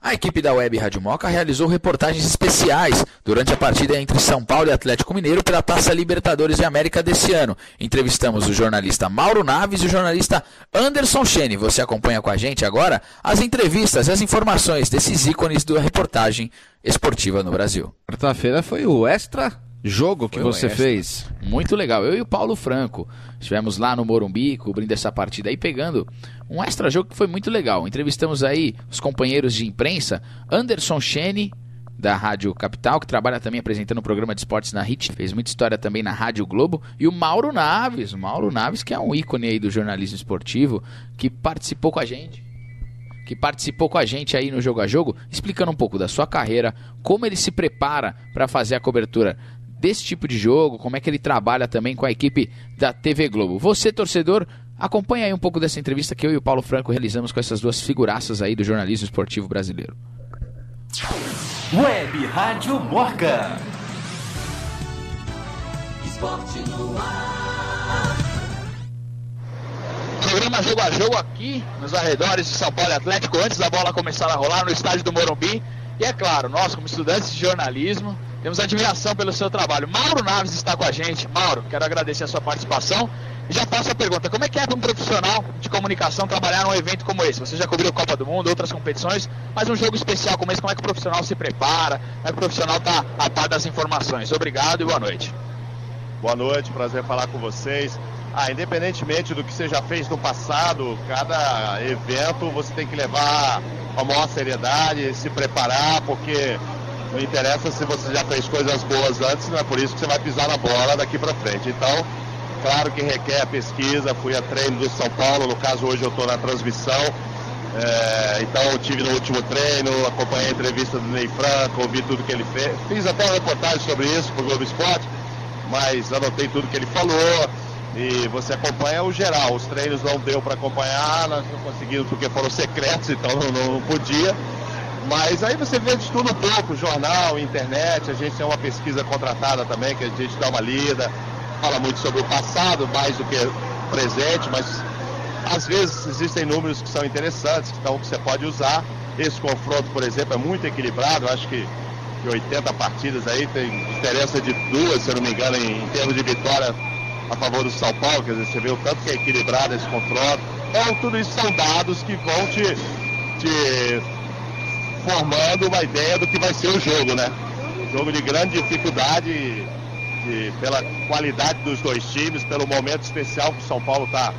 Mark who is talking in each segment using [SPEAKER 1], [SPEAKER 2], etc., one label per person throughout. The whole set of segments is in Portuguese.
[SPEAKER 1] A equipe da Web Rádio Moca realizou reportagens especiais durante a partida entre São Paulo e Atlético Mineiro pela Taça Libertadores de América desse ano. Entrevistamos o jornalista Mauro Naves e o jornalista Anderson Chene. Você acompanha com a gente agora as entrevistas e as informações desses ícones da reportagem esportiva no Brasil.
[SPEAKER 2] Quarta-feira foi o extra jogo que você fez.
[SPEAKER 1] Muito legal. Eu e o Paulo Franco estivemos lá no Morumbi cobrindo essa partida aí, pegando um extra jogo que foi muito legal. Entrevistamos aí os companheiros de imprensa, Anderson Chene, da Rádio Capital, que trabalha também apresentando o programa de esportes na HIT, fez muita história também na Rádio Globo, e o Mauro Naves, que é um ícone aí do jornalismo esportivo, que participou com a gente aí no Jogo a Jogo, explicando um pouco da sua carreira, como ele se prepara para fazer a cobertura desse tipo de jogo, como é que ele trabalha também com a equipe da TV Globo. Você, torcedor, acompanha aí um pouco dessa entrevista que eu e o Paulo Franco realizamos com essas duas figuraças aí do jornalismo esportivo brasileiro.
[SPEAKER 3] Web Rádio Moca. Esporte no ar.
[SPEAKER 1] Programa Jogo a Jogo aqui nos arredores de São Paulo e Atlético, antes da bola começar a rolar no estádio do Morumbi. E é claro, nós como estudantes de jornalismo temos admiração pelo seu trabalho. Mauro Naves está com a gente. Mauro, quero agradecer a sua participação. E já faço a pergunta, como é que é para um profissional de comunicação trabalhar num evento como esse? Você já cobriu a Copa do Mundo, outras competições, mas um jogo especial como esse, como é que o profissional se prepara? Como é que o profissional está a par das informações? Obrigado e boa noite.
[SPEAKER 4] Boa noite, prazer falar com vocês. Independentemente do que você já fez no passado, cada evento você tem que levar com a maior seriedade, se preparar, porque não interessa se você já fez coisas boas antes, não é por isso que você vai pisar na bola daqui para frente. Então, claro que requer pesquisa, fui a treino do São Paulo, no caso hoje eu estou na transmissão, então eu estive no último treino, acompanhei a entrevista do Ney Franco, ouvi tudo que ele fez, fiz até uma reportagem sobre isso para o Globo Esporte, mas anotei tudo que ele falou. E você acompanha o geral, os treinos não deu para acompanhar, nós não conseguimos porque foram secretos, então não podia. Mas aí você vê de tudo um pouco, jornal, internet, a gente tem uma pesquisa contratada também, que a gente dá uma lida, fala muito sobre o passado, mais do que o presente, mas às vezes existem números que são interessantes, então que você pode usar. Esse confronto, por exemplo, é muito equilibrado, eu acho que de 80 partidas aí tem diferença de 2, se eu não me engano, em termos de vitória a favor do São Paulo, quer dizer, você vê o tanto que é equilibrado esse confronto. Então, tudo isso são dados que vão te formando uma ideia do que vai ser o jogo, né? Um jogo de grande dificuldade, pela qualidade dos dois times, pelo momento especial que o São Paulo está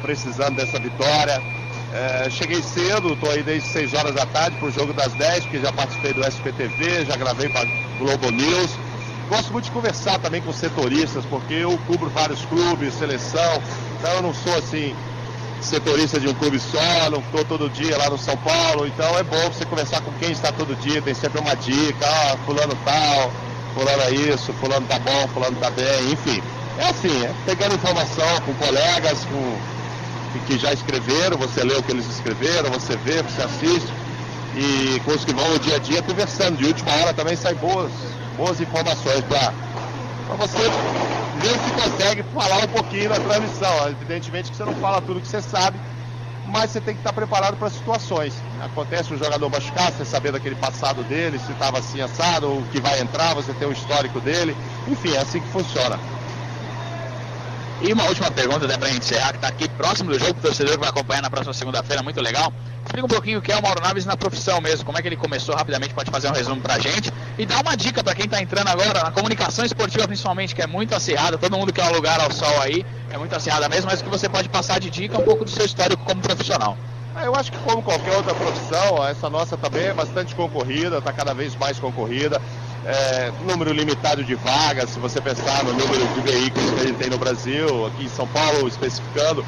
[SPEAKER 4] precisando dessa vitória. Cheguei cedo, estou aí desde 6 horas da tarde para o jogo das 10, porque já participei do SPTV, já gravei para Globo News. Gosto muito de conversar também com setoristas, porque eu cubro vários clubes, seleção, então eu não sou assim setorista de um clube só, não estou todo dia lá no São Paulo, então é bom você conversar com quem está todo dia, tem sempre uma dica, fulano tal, fulano é isso, fulano tá bom, fulano tá bem, enfim. É assim, pegando informação com colegas, que já escreveram, você lê o que eles escreveram, você vê, você assiste, e com os que vão no dia a dia conversando. De última hora também sai boas informações para você ver se consegue falar um pouquinho na transmissão. Evidentemente que você não fala tudo que você sabe, mas você tem que estar preparado para situações. Acontece um jogador machucar, você saber daquele passado dele, se estava assim assado, o que vai entrar, você tem o histórico dele. Enfim, é assim que funciona.
[SPEAKER 1] E uma última pergunta, até pra gente encerrar, que tá aqui próximo do jogo, o torcedor que vai acompanhar na próxima segunda-feira, muito legal. Explica um pouquinho o que é o Mauro Naves na profissão mesmo, como é que ele começou rapidamente, pode fazer um resumo pra gente. E dá uma dica pra quem tá entrando agora, na comunicação esportiva principalmente, que é muito acirrada, todo mundo quer um lugar ao sol aí, é muito acirrada mesmo, mas o que você pode passar de dica um pouco do seu histórico como profissional.
[SPEAKER 4] Eu acho que como qualquer outra profissão, essa nossa também é bastante concorrida, está cada vez mais concorrida. Número limitado de vagas, se você pensar no número de veículos que a gente tem no Brasil, aqui em São Paulo especificando,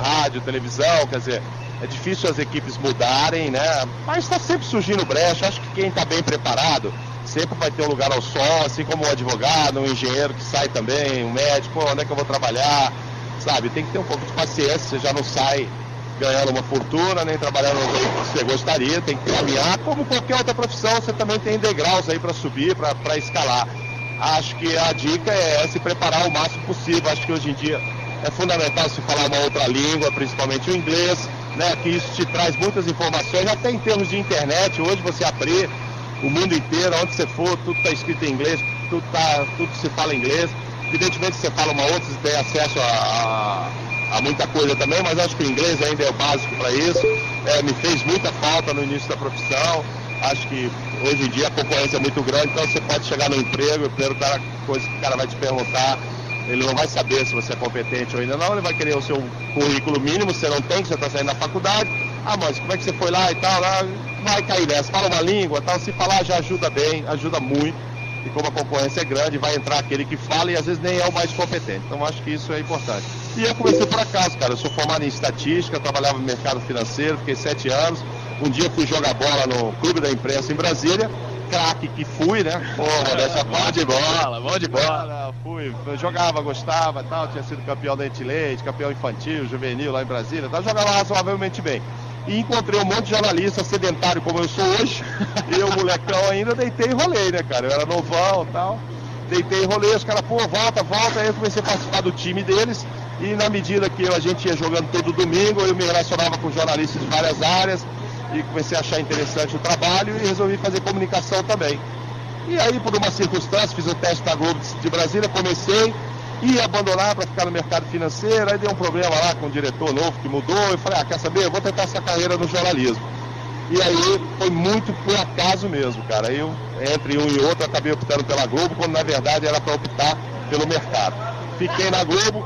[SPEAKER 4] rádio, televisão, quer dizer, é difícil as equipes mudarem, né? Mas está sempre surgindo brecha, acho que quem está bem preparado sempre vai ter um lugar ao sol, assim como um advogado, um engenheiro que sai também, um médico, onde é que eu vou trabalhar, sabe? Tem que ter um pouco de paciência, você já não sai ganhando uma fortuna, nem trabalhando no que você gostaria, tem que caminhar. Como qualquer outra profissão, você também tem degraus aí para subir, para escalar. Acho que a dica é se preparar o máximo possível. Acho que hoje em dia é fundamental se falar uma outra língua, principalmente o inglês, né, que isso te traz muitas informações, até em termos de internet. Hoje você abrir o mundo inteiro, onde você for, tudo está escrito em inglês, tudo se fala inglês. Evidentemente você fala uma outra, você tem acesso a muita coisa também, mas acho que o inglês ainda é o básico para isso. Me fez muita falta no início da profissão. Acho que hoje em dia a concorrência é muito grande, então você pode chegar no emprego, a primeira coisa que o cara vai te perguntar, ele não vai saber se você é competente ou ainda não, ele vai querer o seu currículo mínimo, você não tem, que você está saindo da faculdade. Ah, mas como é que você foi lá e tal? Lá, vai cair nessa, fala uma língua tal, se falar já ajuda bem, ajuda muito. E como a concorrência é grande, vai entrar aquele que fala e às vezes nem é o mais competente. Então acho que isso é importante. E eu comecei por acaso, cara. Eu sou formado em estatística, trabalhava no mercado financeiro, fiquei 7 anos. Um dia fui jogar bola no Clube da Imprensa em Brasília. Craque que fui, né? Porra, dessa
[SPEAKER 1] bom de bola, bom de bola.
[SPEAKER 4] Fui, eu jogava, gostava e tal. Tinha sido campeão da Entileite, campeão infantil, juvenil lá em Brasília. Então jogava razoavelmente bem. E encontrei um monte de jornalista sedentário como eu sou hoje. E eu, molecão ainda, deitei e rolei, né, cara? Eu era novão e tal. Deitei e rolei, os caras, pô, volta. Aí eu comecei a participar do time deles. E na medida que a gente ia jogando todo domingo, eu me relacionava com jornalistas de várias áreas. E comecei a achar interessante o trabalho e resolvi fazer comunicação também. E aí, por uma circunstância, fiz o teste da Globo de Brasília, comecei. Ia abandonar para ficar no mercado financeiro, aí deu um problema lá com o diretor novo que mudou, eu falei, quer saber, eu vou tentar essa carreira no jornalismo. E aí foi muito por acaso mesmo, cara. Aí eu, entre um e outro, acabei optando pela Globo, quando na verdade era para optar pelo mercado. Fiquei na Globo,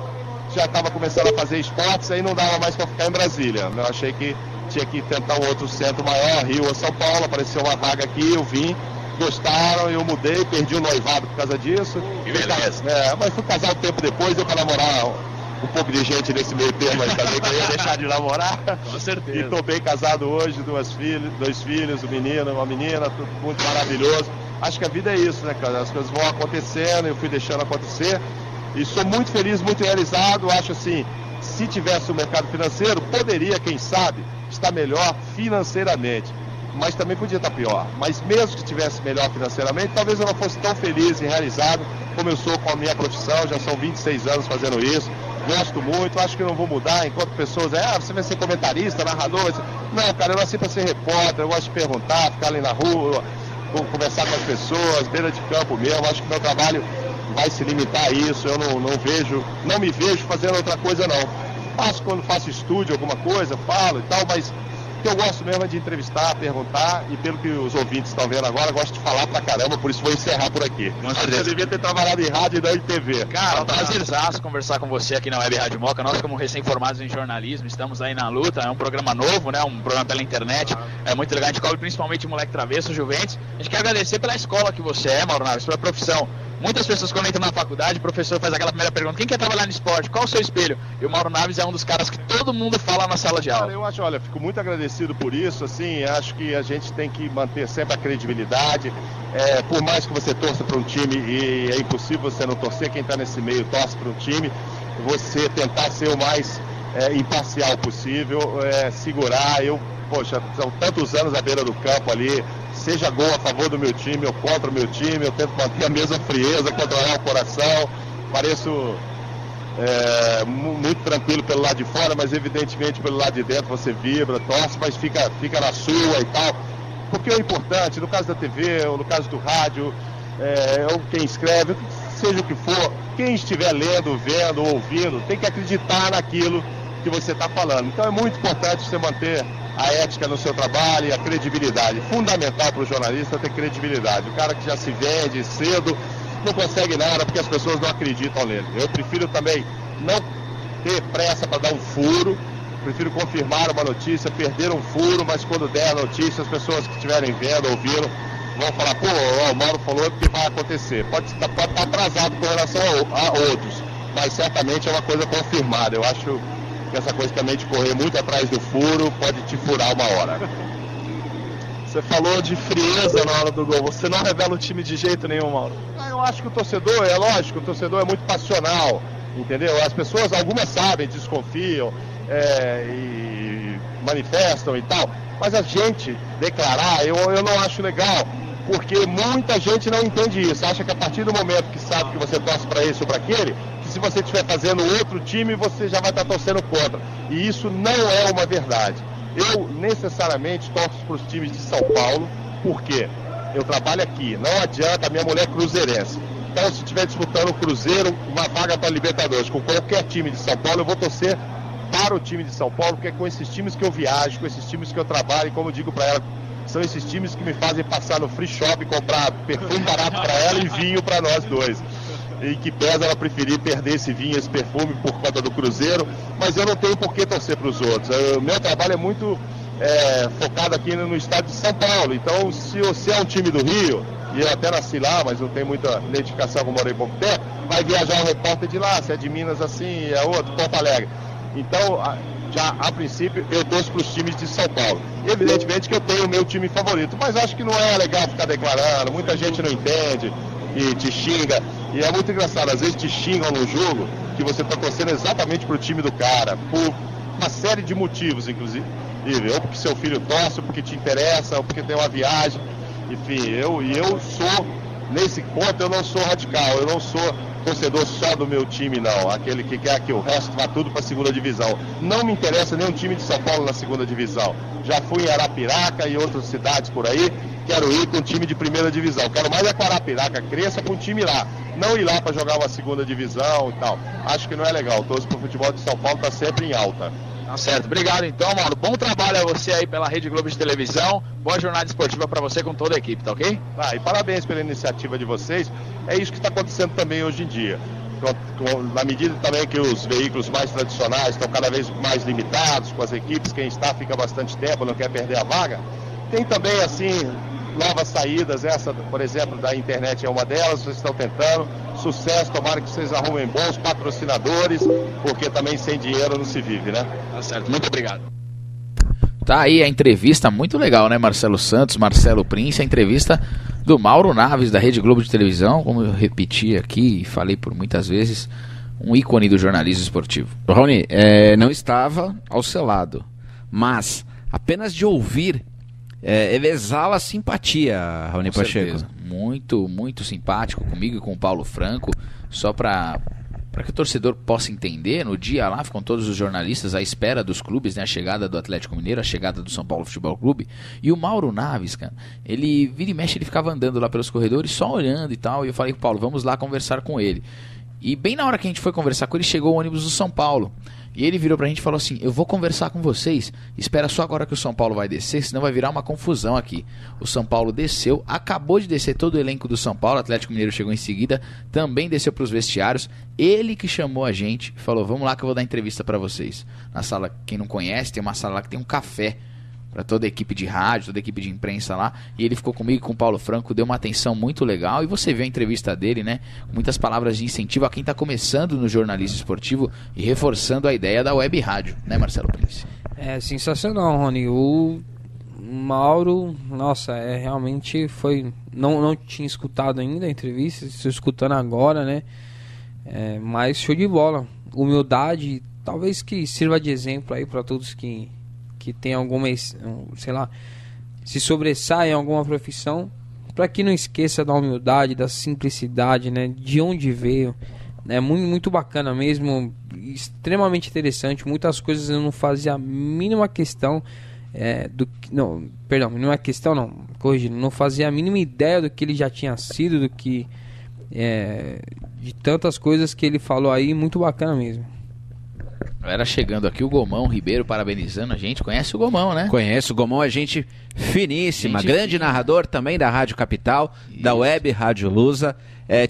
[SPEAKER 4] já estava começando a fazer esportes, aí não dava mais para ficar em Brasília. Eu achei que tinha que tentar um outro centro maior, Rio ou São Paulo, apareceu uma vaga aqui, eu vim. Gostaram, eu mudei, perdi o noivado por causa disso.
[SPEAKER 1] Que beleza.
[SPEAKER 4] Mas fui casar um tempo depois, deu pra namorar um pouco de gente nesse meio termo aí também, que eu ia deixar de namorar.
[SPEAKER 1] Com certeza.
[SPEAKER 4] E tô bem casado hoje, dois filhos, um menino, uma menina, tudo muito maravilhoso. Acho que a vida é isso, né, cara? As coisas vão acontecendo, eu fui deixando acontecer. E sou muito feliz, muito realizado. Acho assim, se tivesse o mercado financeiro, poderia, quem sabe, estar melhor financeiramente. Mas também podia estar pior. Mas mesmo que estivesse melhor financeiramente, talvez eu não fosse tão feliz e realizado como eu sou com a minha profissão. Já são 26 anos fazendo isso. Gosto muito, acho que não vou mudar. Enquanto pessoas, você vai ser comentarista, narrador. Não, cara, eu nasci para ser repórter, eu gosto de perguntar, ficar ali na rua, conversar com as pessoas, beira de campo mesmo. Acho que meu trabalho vai se limitar a isso. Eu não me vejo fazendo outra coisa não. Faço quando faço estúdio, alguma coisa, falo e tal, mas que eu gosto mesmo é de entrevistar, perguntar, e pelo que os ouvintes estão vendo agora, gosto de falar pra caramba, por isso vou encerrar por aqui. Eu devia ter trabalhado em rádio e não em TV.
[SPEAKER 1] Cara, é um prazerzaço conversar com você aqui na Web Rádio Moca. Nós, como recém-formados em jornalismo, estamos aí na luta. É um programa novo, né? Um programa pela internet. É muito legal, a gente cobre principalmente Moleque Travesso, Juventus. A gente quer agradecer pela escola que você é, Mauro Naves, pela profissão. Muitas pessoas, quando entram na faculdade, o professor faz aquela primeira pergunta: quem quer trabalhar no esporte? Qual o seu espelho? E o Mauro Naves é um dos caras que todo mundo fala na sala de aula.
[SPEAKER 4] Eu acho, fico muito agradecido por isso, assim, acho que a gente tem que manter sempre a credibilidade, por mais que você torça para um time, e é impossível você não torcer, quem está nesse meio torce para um time, você tentar ser o mais imparcial possível, segurar. São tantos anos à beira do campo ali, seja gol a favor do meu time ou contra o meu time, eu tento manter a mesma frieza, controlar o coração, pareço muito tranquilo pelo lado de fora, mas evidentemente pelo lado de dentro você vibra, torce, mas fica na sua e tal, porque é importante, no caso da TV ou no caso do rádio, ou quem escreve, seja o que for, quem estiver lendo, vendo ou ouvindo, tem que acreditar naquilo que você está falando. Então é muito importante você manter a ética no seu trabalho e a credibilidade. Fundamental para o jornalista ter credibilidade. O cara que já se vende cedo não consegue nada porque as pessoas não acreditam nele. Eu prefiro também não ter pressa para dar um furo, prefiro confirmar uma notícia, perder um furo, mas quando der a notícia, as pessoas que estiverem vendo, ouvindo, vão falar, o Mauro falou que vai acontecer. Pode estar atrasado com relação a outros, mas certamente é uma coisa confirmada. Eu acho que essa coisa também de correr muito atrás do furo pode te furar uma hora.
[SPEAKER 5] Você falou de frieza na hora do gol. Você não revela o time de jeito nenhum, Mauro?
[SPEAKER 4] Eu acho que o torcedor, lógico, o torcedor é muito passional, entendeu? As pessoas, algumas sabem, desconfiam e manifestam e tal, mas a gente declarar, eu não acho legal, porque muita gente não entende isso. Acha que a partir do momento que sabe que você torce para esse ou para aquele, se você estiver fazendo outro time, você já vai estar torcendo contra. E isso não é uma verdade. Eu necessariamente torço para os times de São Paulo, porque eu trabalho aqui, não adianta, a minha mulher é cruzeirense. Então, se estiver disputando o Cruzeiro, uma vaga para Libertadores com qualquer time de São Paulo, eu vou torcer para o time de São Paulo, porque é com esses times que eu viajo, com esses times que eu trabalho, e como eu digo para ela, são esses times que me fazem passar no free shop, comprar perfume barato para ela e vinho para nós dois. E que pesa ela preferir perder esse vinho, esse perfume por conta do Cruzeiro, mas eu não tenho por que torcer para os outros. O meu trabalho é muito focado aqui no estado de São Paulo, então se você é um time do Rio, e eu até nasci lá, mas não tenho muita identificação, como morei pouco tempo, vai viajar um repórter de lá, se é de Minas assim, é outro, Porto Alegre. Então, já a princípio, eu torço para os times de São Paulo. Evidentemente que eu tenho o meu time favorito, mas acho que não é legal ficar declarando, muita gente não entende e te xinga. E é muito engraçado, às vezes te xingam no jogo que você está torcendo exatamente para o time do cara, por uma série de motivos, inclusive. Ou porque seu filho torce, ou porque te interessa, ou porque tem uma viagem. Enfim, eu sou, nesse ponto, eu não sou radical, eu não sou torcedor só do meu time, não. Aquele que quer que o resto vá tudo para a segunda divisão. Não me interessa nenhum time de São Paulo na segunda divisão. Já fui em Arapiraca e outras cidades por aí, quero ir com um time de primeira divisão. Quero mais é que o Arapiraca cresça com um time lá. Não ir lá para jogar uma segunda divisão e tal. Acho que não é legal. O torço pro futebol de São Paulo está sempre em alta.
[SPEAKER 1] Tá certo. Obrigado então, Mauro. Bom trabalho a você aí pela Rede Globo de televisão. Boa jornada esportiva para você com toda a equipe, tá ok?
[SPEAKER 4] E parabéns pela iniciativa de vocês. É isso que está acontecendo também hoje em dia. Na medida também que os veículos mais tradicionais estão cada vez mais limitados com as equipes, quem está fica bastante tempo, não quer perder a vaga. Tem também, assim, novas saídas. Essa, por exemplo, da internet é uma delas, vocês estão tentando. Sucesso, tomara que vocês arrumem bons patrocinadores, porque também sem dinheiro não se vive, né?
[SPEAKER 1] Tá certo, muito obrigado.
[SPEAKER 2] Tá aí a entrevista, muito legal, né? Marcelo Santos, Marcelo Prince, a entrevista do Mauro Naves, da Rede Globo de televisão, como eu repeti aqui e falei por muitas vezes, um ícone do jornalismo esportivo.
[SPEAKER 6] Rony, não estava ao seu lado, mas apenas de ouvir, ele exala simpatia, Rony Pacheco.
[SPEAKER 2] Certeza. Muito, muito simpático comigo e com o Paulo Franco, só para que o torcedor possa entender, no dia lá ficam todos os jornalistas à espera dos clubes, né? A chegada do Atlético Mineiro, a chegada do São Paulo Futebol Clube, e o Mauro Naves, cara, ele vira e mexe, ele ficava andando lá pelos corredores, só olhando e tal, e eu falei, Paulo, vamos lá conversar com ele. E bem na hora que a gente foi conversar com ele, chegou o ônibus do São Paulo. E ele virou pra gente e falou assim, eu vou conversar com vocês, espera só agora que o São Paulo vai descer, senão vai virar uma confusão aqui. O São Paulo desceu, acabou de descer todo o elenco do São Paulo, o Atlético Mineiro chegou em seguida, também desceu pros vestiários, ele que chamou a gente, falou, vamos lá que eu vou dar entrevista pra vocês. Na sala, quem não conhece, tem uma sala lá que tem um café para toda a equipe de rádio, toda a equipe de imprensa lá, e ele ficou comigo, com o Paulo Franco, deu uma atenção muito legal, e você vê a entrevista dele, né, muitas palavras de incentivo a quem está começando no jornalismo esportivo e reforçando a ideia da web rádio, né, Marcelo Prince?
[SPEAKER 7] É sensacional, Rony, o Mauro, nossa, realmente foi, não tinha escutado ainda a entrevista, estou escutando agora, né, mas show de bola, humildade, talvez que sirva de exemplo aí para todos que tem alguma, sei lá, se sobressai em alguma profissão, para que não esqueça da humildade, da simplicidade, né, de onde veio. É muito, muito bacana mesmo, extremamente interessante, muitas coisas eu não fazia a mínima questão não fazia a mínima ideia do que ele já tinha sido, do que de tantas coisas que ele falou aí, muito bacana mesmo.
[SPEAKER 2] Era chegando aqui o Gomão Ribeiro parabenizando a gente. Conhece o Gomão, né?
[SPEAKER 6] Conheço o Gomão, é gente finíssima, grande narrador também da Rádio Capital, da Web Rádio Lusa.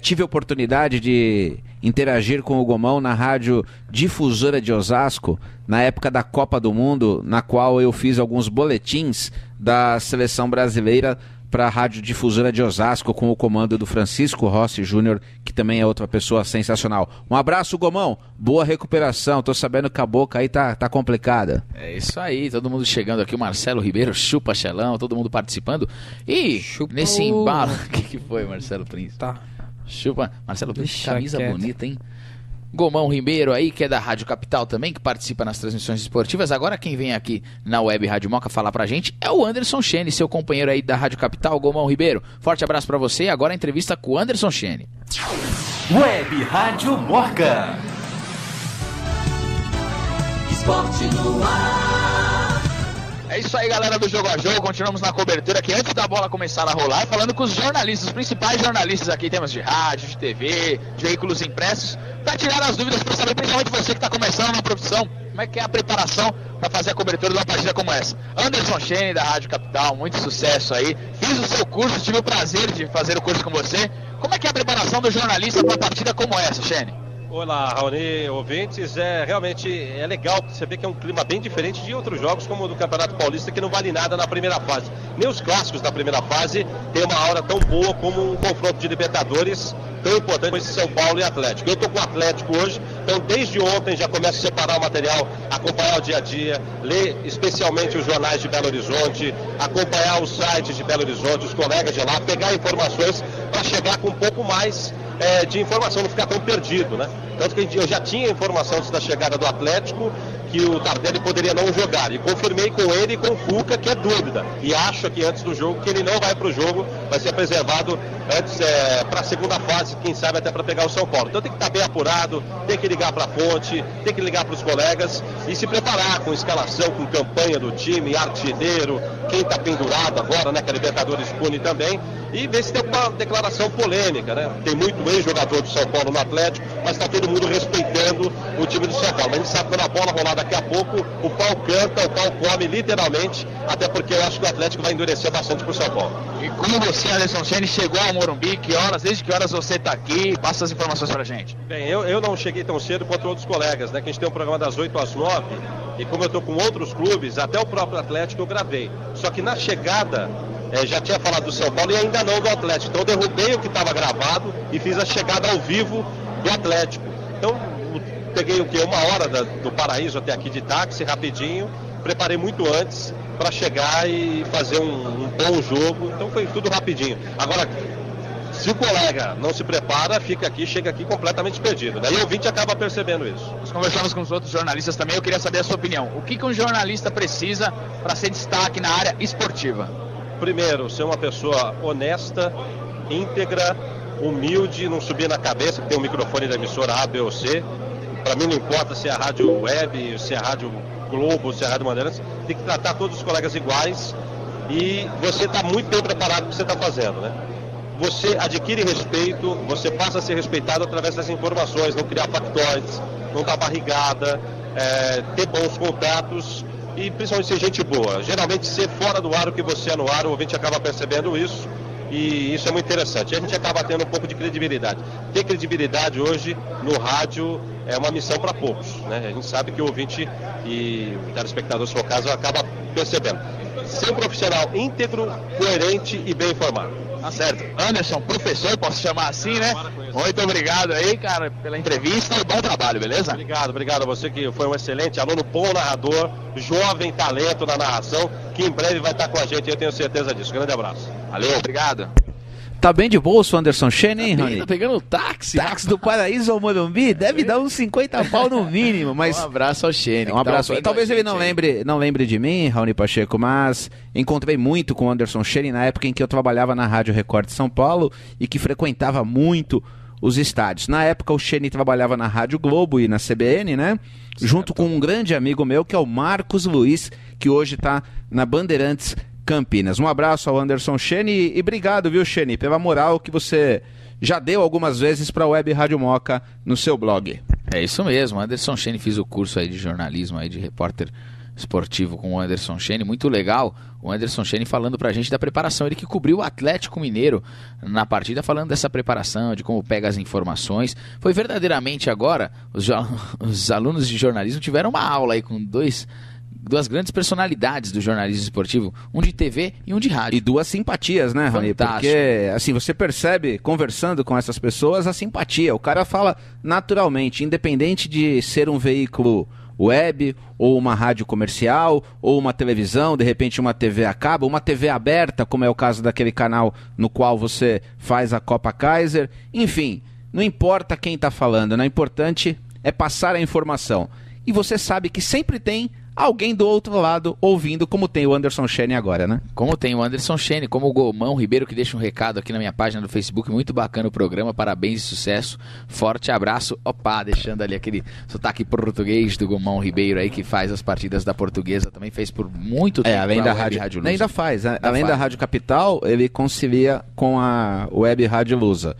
[SPEAKER 6] Tive a oportunidade de interagir com o Gomão na Rádio Difusora de Osasco, na época da Copa do Mundo, na qual eu fiz alguns boletins da seleção brasileira para a Rádio Difusora de Osasco, com o comando do Francisco Rossi Júnior, que também é outra pessoa sensacional. Um abraço, Gomão, boa recuperação, tô sabendo que a boca aí tá complicada.
[SPEAKER 2] É isso aí, todo mundo chegando aqui, o Marcelo Ribeiro, chupa Xelão, todo mundo participando, e nesse embalo, o que foi, Marcelo Prince?
[SPEAKER 7] Tá.
[SPEAKER 2] Chupa, Marcelo Prince, camisa bonita, hein? Gomão Ribeiro aí, que é da Rádio Capital também, que participa nas transmissões esportivas. Agora quem vem aqui na Web Rádio Moca falar pra gente é o Anderson Chene, seu companheiro aí da Rádio Capital, Gomão Ribeiro. Forte abraço pra você, agora a entrevista com o Anderson Chene.
[SPEAKER 3] Web Rádio Moca.
[SPEAKER 8] Esporte no ar.
[SPEAKER 1] É isso aí, galera do Jogo a Jogo. Continuamos na cobertura aqui antes da bola começar a rolar, falando com os jornalistas, os principais jornalistas aqui. Temos de rádio, de TV, de veículos impressos, para tirar as dúvidas, para saber, principalmente você que está começando na profissão, como é que é a preparação para fazer a cobertura de uma partida como essa. Anderson Chene, da Rádio Capital, muito sucesso aí. Fiz o seu curso, tive o prazer de fazer o curso com você. Como é que é a preparação do jornalista para uma partida como essa, Chene?
[SPEAKER 8] Olá, Raoni, ouvintes. Realmente é legal, você vê que é um clima bem diferente de outros jogos, como o do Campeonato Paulista, que não vale nada na primeira fase. Nem os clássicos da primeira fase tem uma aura tão boa como um confronto de Libertadores tão importante como esse São Paulo e Atlético. Eu estou com o Atlético hoje, então desde ontem já começo a separar o material, acompanhar o dia a dia, ler especialmente os jornais de Belo Horizonte, acompanhar os sites de Belo Horizonte, os colegas de lá, pegar informações para chegar com um pouco mais de informação, não ficar tão perdido, né? Tanto que eu já tinha informação antes da chegada do Atlético que o Tardelli poderia não jogar, e confirmei com ele e com o Cuca que é dúvida, e acho aqui antes do jogo que ele não vai para o jogo, vai ser preservado antes para a segunda fase, quem sabe até para pegar o São Paulo. Então tem que estar bem apurado, tem que ligar para a fonte, tem que ligar para os colegas e se preparar com escalação, com campanha do time, artilheiro, quem está pendurado agora, né, que a Libertadores pune também, e ver se tem uma declaração polêmica, né? Tem muito ex-jogador do São Paulo no Atlético, mas está todo mundo respeitando o time do São Paulo. Mas a gente sabe que quando a bola rolar daqui a pouco, o pau canta, o pau come literalmente, até porque eu acho que o Atlético vai endurecer bastante pro São Paulo.
[SPEAKER 1] E como você, Anderson Chene, chegou ao Morumbi, desde que horas você está aqui? Passa as informações pra gente.
[SPEAKER 8] Bem, eu não cheguei tão cedo quanto outros colegas, né? Que a gente tem um programa das 8 às 9, e como eu estou com outros clubes, até o próprio Atlético eu gravei. Só que na chegada, já tinha falado do São Paulo e ainda não do Atlético. Então eu derrubei o que estava gravado e fiz a chegada ao vivo do Atlético. Então peguei o quê? 1 hora do Paraíso até aqui de táxi, rapidinho. Preparei muito antes para chegar e fazer um bom jogo. Então foi tudo rapidinho. Agora, se o colega não se prepara, chega aqui completamente perdido. Daí o ouvinte acaba percebendo isso.
[SPEAKER 1] Nós conversamos com os outros jornalistas também, eu queria saber a sua opinião. O que um jornalista precisa para ser destaque na área esportiva?
[SPEAKER 8] Primeiro, ser uma pessoa honesta, íntegra, humilde, não subir na cabeça, que tem um microfone da emissora A, B ou C. Para mim não importa se é a rádio web, se é a rádio Globo, se é a rádio Bandeirantes, tem que tratar todos os colegas iguais e você está muito bem preparado para o que você está fazendo, né? Você adquire respeito, você passa a ser respeitado através das informações, não criar factoides, não dar barrigada, ter bons contatos e principalmente ser gente boa. Geralmente ser fora do ar o que você é no ar, o ouvinte acaba percebendo isso e isso é muito interessante. E a gente acaba tendo um pouco de credibilidade. Ter credibilidade hoje no rádio é uma missão para poucos, né? A gente sabe que o ouvinte e o telespectador, se for o caso, acaba percebendo. Ser um profissional íntegro, coerente e bem informado.
[SPEAKER 1] Tá certo. Anderson, professor, posso chamar assim, né? Muito obrigado aí, cara, pela entrevista e bom trabalho, beleza?
[SPEAKER 8] Obrigado a você que foi um excelente aluno, bom narrador, jovem talento na narração, que em breve vai estar com a gente, eu tenho certeza disso. Grande abraço.
[SPEAKER 1] Valeu, obrigado.
[SPEAKER 6] Tá bem de bolso o Anderson Chene, hein, Rony?
[SPEAKER 2] Tá pegando o táxi.
[SPEAKER 6] Táxi do Paraíso ao Morumbi deve dar uns 50 pau no mínimo, mas...
[SPEAKER 2] Um abraço ao Chene.
[SPEAKER 6] Um abraço. Talvez ele não lembre de mim, Raoni Pacheco, mas encontrei muito com o Anderson Chene na época em que eu trabalhava na Rádio Record de São Paulo e que frequentava muito os estádios. Na época o Chene trabalhava na Rádio Globo e na CBN, né? Certo. Junto com um grande amigo meu que é o Marcos Luiz, que hoje está na Bandeirantes Campinas. Um abraço ao Anderson Chene e obrigado, viu, Chene, pela moral que você já deu algumas vezes para a Web Rádio Moca no seu blog.
[SPEAKER 2] É isso mesmo, Anderson Chene, fiz o curso aí de jornalismo, aí de repórter esportivo com o Anderson Chene, muito legal. O Anderson Chene falando pra gente da preparação, ele que cobriu o Atlético Mineiro na partida, falando dessa preparação, de como pega as informações. Foi verdadeiramente agora, os alunos de jornalismo tiveram uma aula aí com duas grandes personalidades do jornalismo esportivo, um de TV e um de rádio.
[SPEAKER 6] E duas simpatias, né, Rony? Porque, assim, você percebe, conversando com essas pessoas, a simpatia. O cara fala naturalmente, independente de ser um veículo web, ou uma rádio comercial, ou uma televisão, de repente uma TV a cabo, uma TV aberta, como é o caso daquele canal no qual você faz a Copa Kaiser. Enfim, não importa quem está falando, né? O importante é passar a informação. E você sabe que sempre tem alguém do outro lado ouvindo, como tem o Anderson Chene agora, né?
[SPEAKER 2] Como tem o Anderson Chene, como o Gomão Ribeiro, que deixa um recado aqui na minha página do Facebook. Muito bacana o programa, parabéns e sucesso. Forte abraço. Opa, deixando ali aquele sotaque português do Gomão Ribeiro aí, que faz as partidas da Portuguesa, também fez por muito tempo.
[SPEAKER 6] Além da Rádio
[SPEAKER 2] Lusa.
[SPEAKER 6] Ainda faz, além da Rádio Capital, ele concilia com a Web Rádio Lusa.